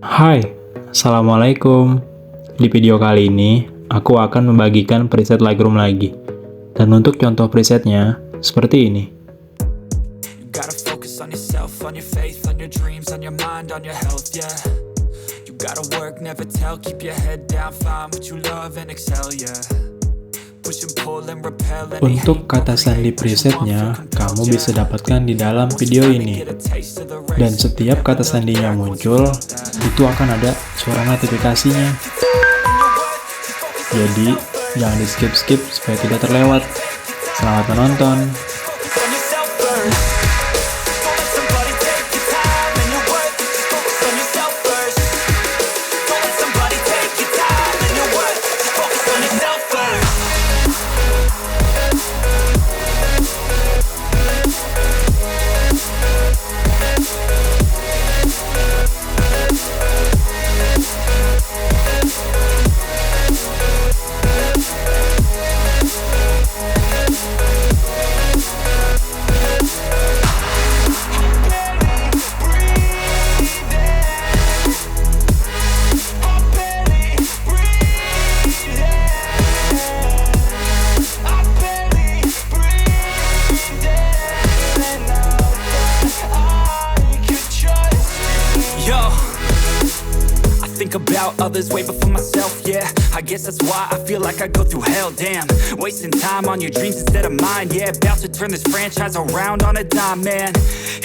Hai, Assalamualaikum. Di video kali ini, aku akan membagikan preset Lightroom lagi. Dan untuk contoh presetnya, seperti ini. You gotta focus on yourself, on your faith, on your dreams, on your mind, on your health, yeah. You gotta work, never tell, keep your head down, find what you love and excel, yeah. Push and pull and repel any Untuk kata sandi presetnya, kamu bisa dapatkan di dalam video ini. Dan setiap kata sandinya muncul, itu akan ada suara notifikasinya. Jadi, jangan di skip-skip supaya tidak terlewat. Selamat menonton! About others way before myself, yeah. I guess that's why I feel like I go through hell, damn. Wasting time on your dreams instead of mine, yeah. About to turn this franchise around on a dime, man.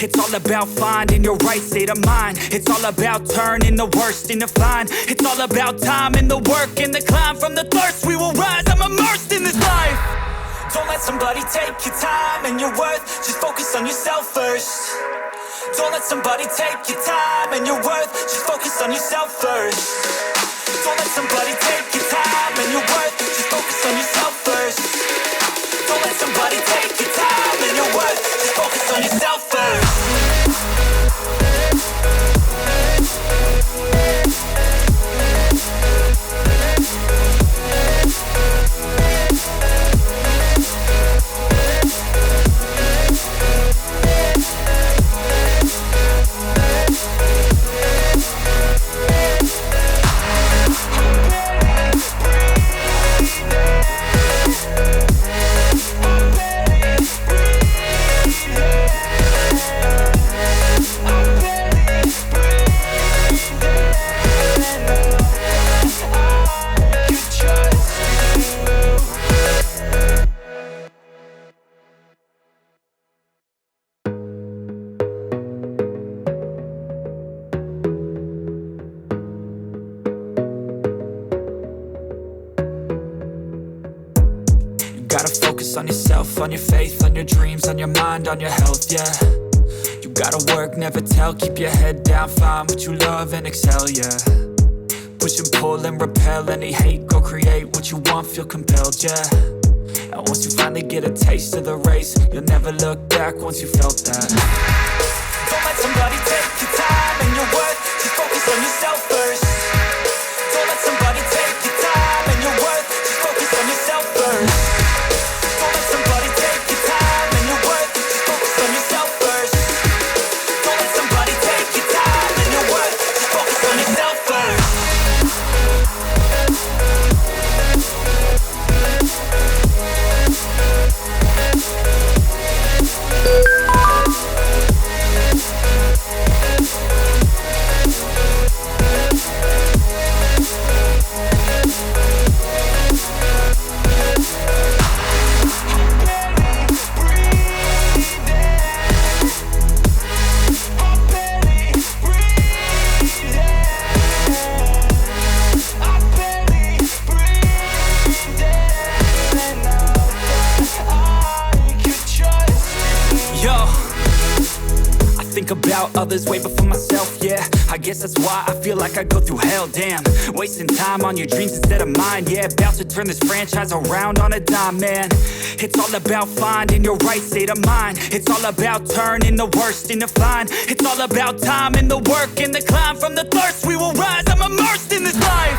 It's all about finding your right state of mind. It's all about turning the worst into fine. It's all about time and the work and the climb. From the thirst we will rise, I'm immersed in this life. Don't let somebody take your time and your worth. Just focus on yourself first. Don't let somebody take your time and your worth. Just focus on yourself first. Don't let somebody take your time and your worth. Just focus on yourself first. Don't let somebody take your time and your worth. Just focus on yourself first. Gotta focus on yourself, on your faith, on your dreams, on your mind, on your health, yeah. You gotta work, never tell, keep your head down, find what you love and excel, yeah. Push and pull and repel any hate, go create what you want, feel compelled, yeah. And once you finally get a taste of the race, you'll never look back once you felt that. Don't let somebody take your time and your worth, just focus on yourself first. Don't let somebody take your time and your worth, just focus on yourself first. About others way before myself, yeah. I guess that's why I feel like I go through hell, damn. Wasting time on your dreams instead of mine, yeah. About to turn this franchise around on a dime, man. It's all about finding your right state of mind. It's all about turning the worst into fine. It's all about time and the work and the climb. From the thirst we will rise, I'm immersed in this life.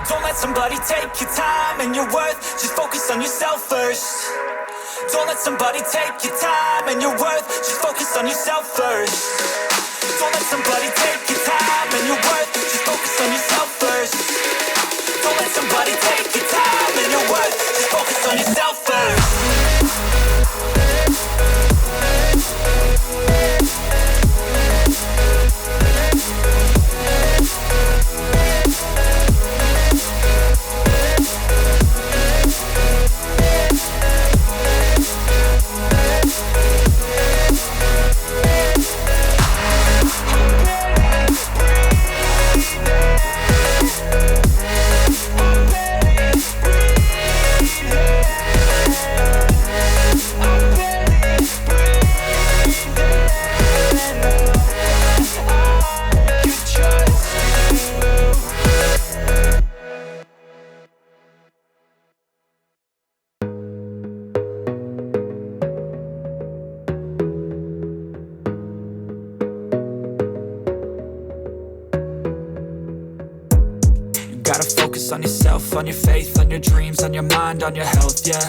Don't let somebody take your time and your worth. Just focus on yourself first. Don't let somebody take your time and your worth. Just focus on yourself first. Don't let somebody take your time and your worth. focus on yourself, on your faith, on your dreams, on your mind, on your health, yeah.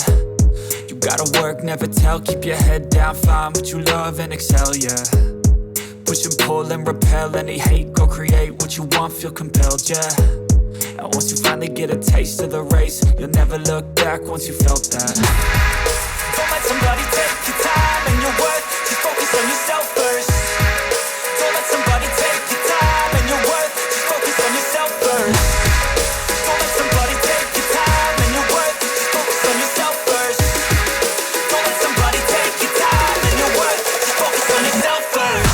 You gotta work, never tell, keep your head down, find what you love and excel, yeah. Push and pull and repel any hate, go create what you want, feel compelled, yeah. And once you finally get a taste of the race, you'll never look back once you felt that. Don't let somebody take your time and your worth, just focus on yourself first. Don't let somebody take your time and your worth, just focus on yourself first. Don't let somebody take your time and your worth, just focus on yourself first. Don't let somebody take your time and your worth, just focus on yourself first.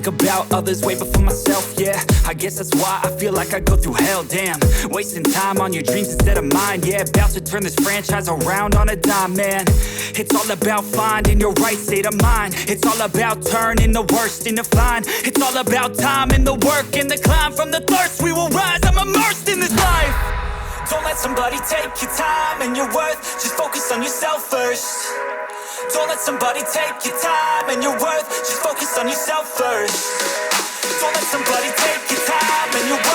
About others way before myself, yeah. I guess that's why I feel like I go through hell, damn. Wasting time on your dreams instead of mine, yeah. About to turn this franchise around on a dime, man. It's all about finding your right state of mind. It's all about turning the worst into fine. It's all about time and the work and the climb. From the thirst we will rise, I'm immersed in this life. Don't let somebody take your time and your worth, just focus on yourself first. Don't let somebody take your time and your worth, just focus on yourself first. Don't let somebody take your time and your worth.